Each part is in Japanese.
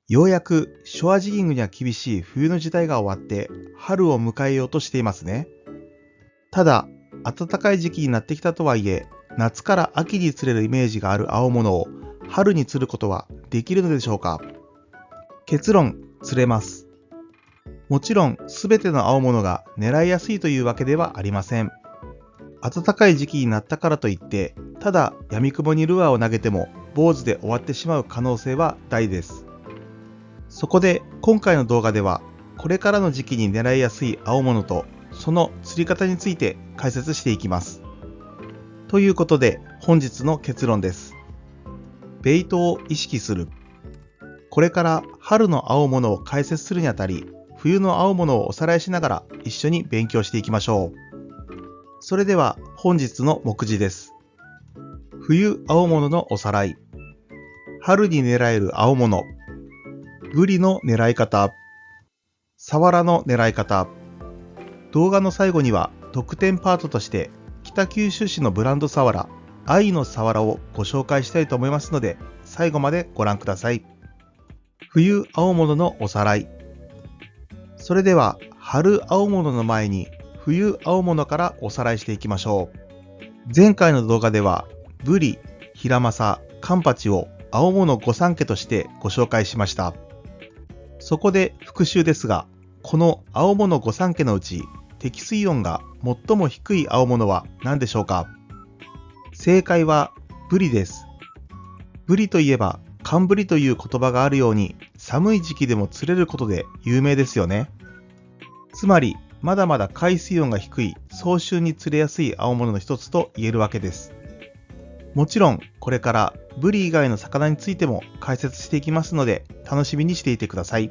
ようやくショアジギングには厳しい冬の時代が終わって春を迎えようとしていますね。ただ、暖かい時期になってきたとはいえ、夏から秋に釣れるイメージがある青物を春に釣ることはできるのでしょうか？結論、釣れます。もちろん、すべての青物が狙いやすいというわけではありません。暖かい時期になったからといって、ただ闇雲にルアーを投げても坊主で終わってしまう可能性は大です。そこで今回の動画では、これからの時期に狙いやすい青物とその釣り方について解説していきます。ということで本日の結論です。ベイトを意識する。これから春の青物を解説するにあたり、冬の青物をおさらいしながら一緒に勉強していきましょう。それでは本日の目次です。冬青物のおさらい。春に狙える青物。ブリの狙い方。サワラの狙い方。動画の最後には特典パートとして北九州市のブランドサワラ、愛のサワラをご紹介したいと思いますので、最後までご覧ください。冬青物のおさらい。それでは春青物の前に冬青物からおさらいしていきましょう。前回の動画ではブリ、ヒラマサ、カンパチを青物御三家としてご紹介しました。そこで復習ですが、この青物御三家のうち適水温が最も低い青物は何でしょうか？正解はブリです。ブリといえば寒ブリという言葉があるように、寒い時期でも釣れることで有名ですよね。つまりまだまだ海水温が低い早春に釣れやすい青物の一つと言えるわけです。もちろんこれからブリ以外の魚についても解説していきますので、楽しみにしていてください。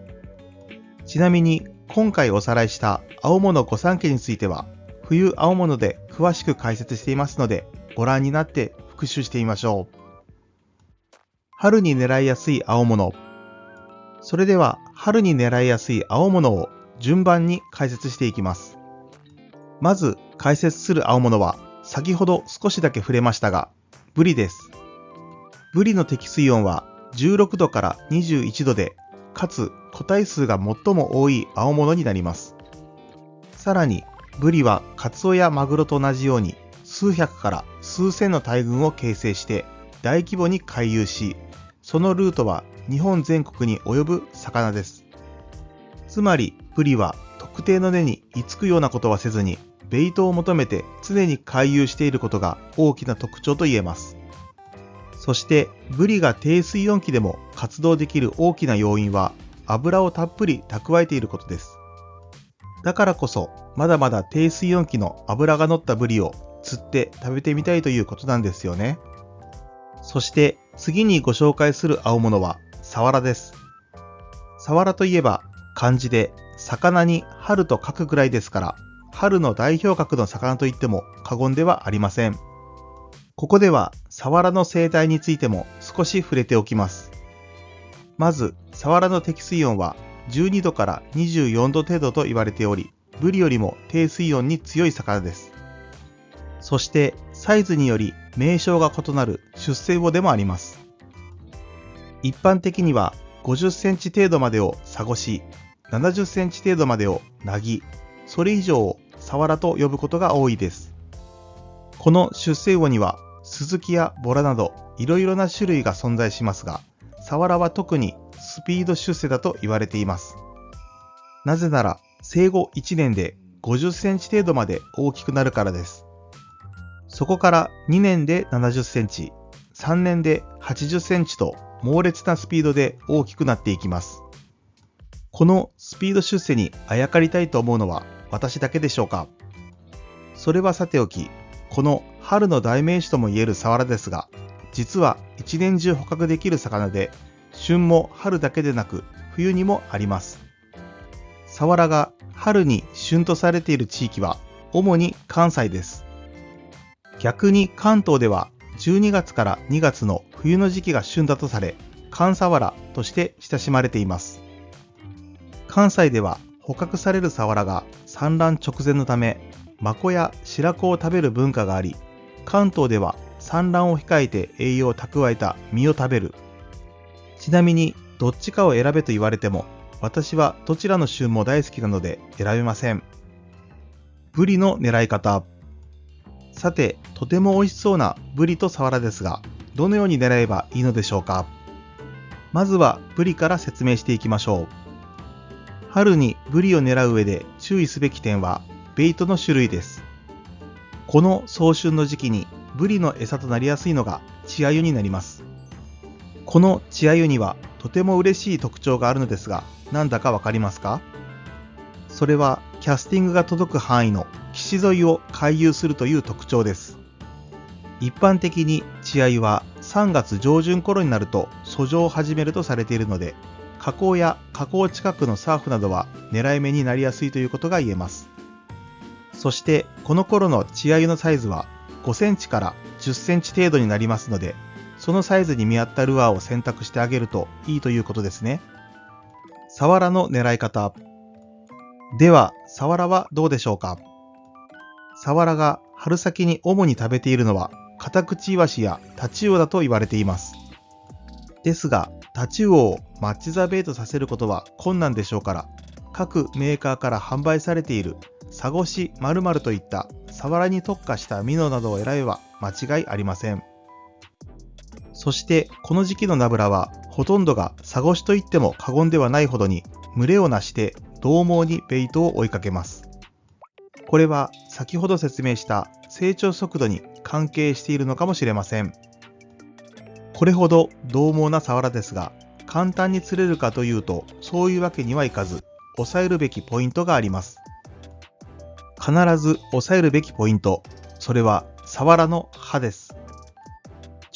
ちなみに今回おさらいした青物御三家については冬青物で詳しく解説していますので、ご覧になって復習してみましょう。春に狙いやすい青物。それでは春に狙いやすい青物を順番に解説していきます。まず解説する青物は先ほど少しだけ触れましたが、ブリです。ブリの適水温は16度から21度で、かつ個体数が最も多い青物になります。さらにブリはカツオやマグロと同じように数百から数千の大群を形成して大規模に回遊し、そのルートは日本全国に及ぶ魚です。つまりブリは特定の根に居つくようなことはせずに、ベイトを求めて常に回遊していることが大きな特徴と言えます。そしてブリが低水温期でも活動できる大きな要因は、油をたっぷり蓄えていることです。だからこそまだまだ低水温期の脂が乗ったブリを釣って食べてみたいということなんですよね。そして次にご紹介する青物はサワラです。サワラといえば漢字で魚に春と書くぐらいですから、春の代表格の魚といっても過言ではありません。ここではサワラの生態についても少し触れておきます。まずサワラの適水温は12度から24度程度と言われており、ブリよりも低水温に強い魚です。そしてサイズにより名称が異なる出世魚でもあります。一般的には50センチ程度までをサゴシ、70センチ程度までをナギ、それ以上をサワラと呼ぶことが多いです。この出世魚にはスズキやボラなどいろいろな種類が存在しますが、サワラは特にスピード出世だと言われています。なぜなら生後1年で50センチ程度まで大きくなるからです。そこから2年で70センチ、3年で80センチと猛烈なスピードで大きくなっていきます。このスピード出世にあやかりたいと思うのは私だけでしょうか？それはさておき、この春の代名詞ともいえるサワラですが、実は一年中捕獲できる魚で、旬も春だけでなく冬にもあります。サワラが春に旬とされている地域は主に関西です。逆に関東では12月から2月の冬の時期が旬だとされ、寒サワラとして親しまれています。関西では捕獲されるサワラが産卵直前のため、マコや白子を食べる文化があり、関東では産卵を控えて栄養を蓄えた身を食べる。ちなみにどっちかを選べと言われても、私はどちらの旬も大好きなので選べません。ブリの狙い方。さて、とても美味しそうなブリとサワラですが、どのように狙えばいいのでしょうか。まずはブリから説明していきましょう。春にブリを狙う上で注意すべき点は、ベイトの種類です。この早春の時期にブリの餌となりやすいのが稚鮎になります。この稚鮎にはとても嬉しい特徴があるのですが、なんだかわかりますか？それはキャスティングが届く範囲の岸沿いを回遊するという特徴です。一般的に稚鮎は3月上旬頃になると遡上を始めるとされているので、河口や河口近くのサーフなどは狙い目になりやすいということが言えます。そしてこの頃の稚鮎のサイズは5センチから10センチ程度になりますので、そのサイズに見合ったルアーを選択してあげるといいということですね。サワラの狙い方。では、サワラはどうでしょうか。サワラが春先に主に食べているのはカタクチイワシやタチウオだと言われています。ですが、タチウオをマッチザベイトさせることは困難でしょうから、各メーカーから販売されているサゴシ〇〇といったサワラに特化したミノなどを選べば間違いありません。そしてこの時期のナブラはほとんどがサゴシといっても過言ではないほどに群れをなして獰猛にベイトを追いかけます。これは先ほど説明した成長速度に関係しているのかもしれません。これほど獰猛なサワラですが、簡単に釣れるかというとそういうわけにはいかず、抑えるべきポイントがあります。必ず抑えるべきポイント、それはサワラの歯です。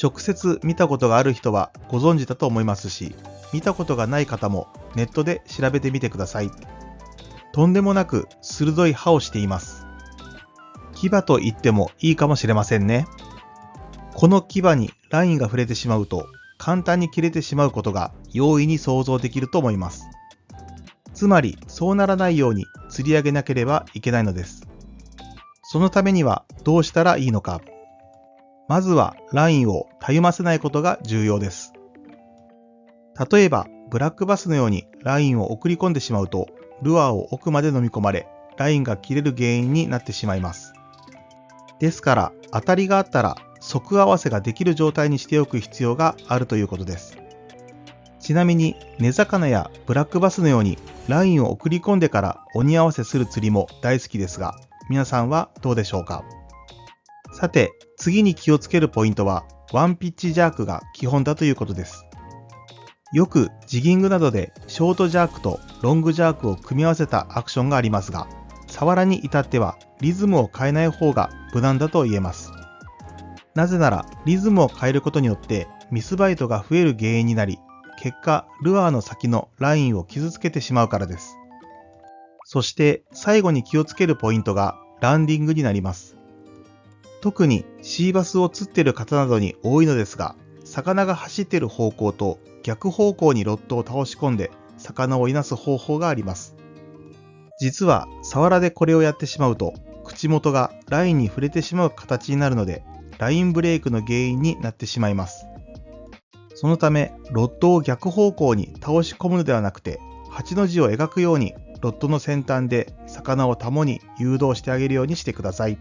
直接見たことがある人はご存知だと思いますし、見たことがない方もネットで調べてみてください。とんでもなく鋭い歯をしています。牙と言ってもいいかもしれませんね。この牙にラインが触れてしまうと簡単に切れてしまうことが容易に想像できると思います。つまりそうならないように釣り上げなければいけないのです。そのためにはどうしたらいいのか。まずはラインをたゆませないことが重要です。例えばブラックバスのようにラインを送り込んでしまうと、ルアーを奥まで飲み込まれ、ラインが切れる原因になってしまいます。ですから当たりがあったら即合わせができる状態にしておく必要があるということです。ちなみに根魚やブラックバスのようにラインを送り込んでから鬼合わせする釣りも大好きですが、皆さんはどうでしょうか。さて、次に気をつけるポイントはワンピッチジャークが基本だということです。よくジギングなどでショートジャークとロングジャークを組み合わせたアクションがありますが、サワラに至ってはリズムを変えない方が無難だと言えます。なぜならリズムを変えることによってミスバイトが増える原因になり、結果ルアーの先のラインを傷つけてしまうからです。そして最後に気をつけるポイントがランディングになります。特にシーバスを釣っている方などに多いのですが、魚が走っている方向と逆方向にロッドを倒し込んで魚をいなす方法があります。実はサワラでこれをやってしまうと口元がラインに触れてしまう形になるので、ラインブレイクの原因になってしまいます。そのためロッドを逆方向に倒し込むのではなくて、8の字を描くようにロッドの先端で魚をタモに誘導してあげるようにしてください。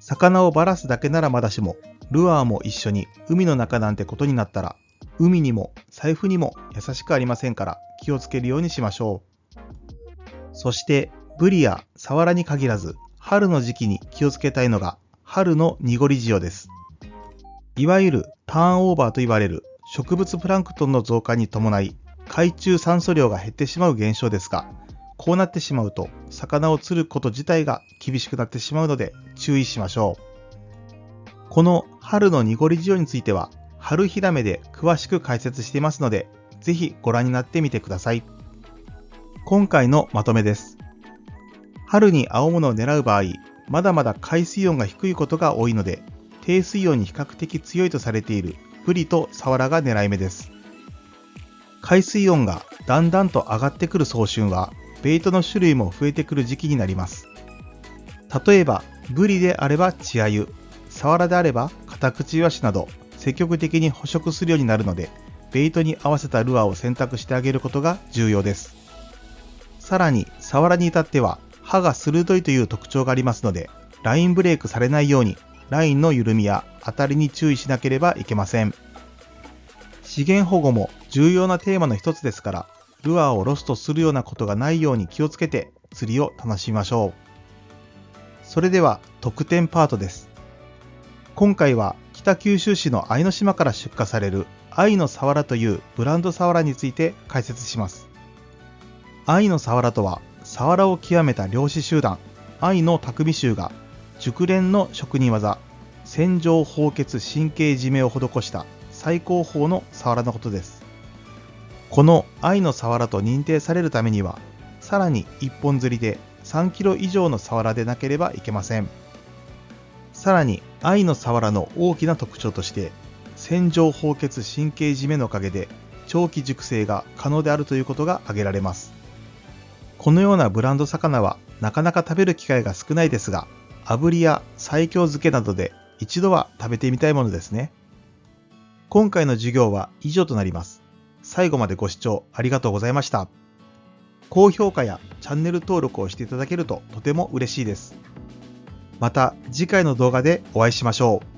魚をばらすだけならまだしも、ルアーも一緒に海の中なんてことになったら、海にも財布にも優しくありませんから気をつけるようにしましょう。そしてブリやサワラに限らず、春の時期に気をつけたいのが春の濁り潮です。いわゆるターンオーバーと言われる植物プランクトンの増加に伴い、海中酸素量が減ってしまう現象ですが、こうなってしまうと魚を釣ること自体が厳しくなってしまうので注意しましょう。この春の濁り潮については春ヒラメで詳しく解説していますので、ぜひご覧になってみてください。今回のまとめです。春に青物を狙う場合、まだまだ海水温が低いことが多いので、低水温に比較的強いとされているブリとサワラが狙い目です。海水温がだんだんと上がってくる早春は、ベイトの種類も増えてくる時期になります。例えば、ブリであれば稚鮎、サワラであればカタクチイワシなど、積極的に捕食するようになるので、ベイトに合わせたルアーを選択してあげることが重要です。さらに、サワラに至っては刃が鋭いという特徴がありますので、ラインブレイクされないようにラインの緩みや当たりに注意しなければいけません。資源保護も重要なテーマの一つですから、ルアーをロストするようなことがないように気をつけて釣りを楽しみましょう。それでは特典パートです。今回は北九州市の愛の島から出荷される愛のサワラというブランドサワラについて解説します。愛のサワラとは、サワラを極めた漁師集団愛の匠衆が熟練の職人技、洗浄放血神経締めを施した最高峰のサワラのことです。この愛のサワラと認定されるためには、さらに一本釣りで3キロ以上のサワラでなければいけません。さらに愛のサワラの大きな特徴として、洗浄放血神経締めのおかげで長期熟成が可能であるということが挙げられます。このようなブランド魚はなかなか食べる機会が少ないですが、炙りや西京漬けなどで一度は食べてみたいものですね。今回の授業は以上となります。最後までご視聴ありがとうございました。高評価やチャンネル登録をしていただけるととても嬉しいです。また次回の動画でお会いしましょう。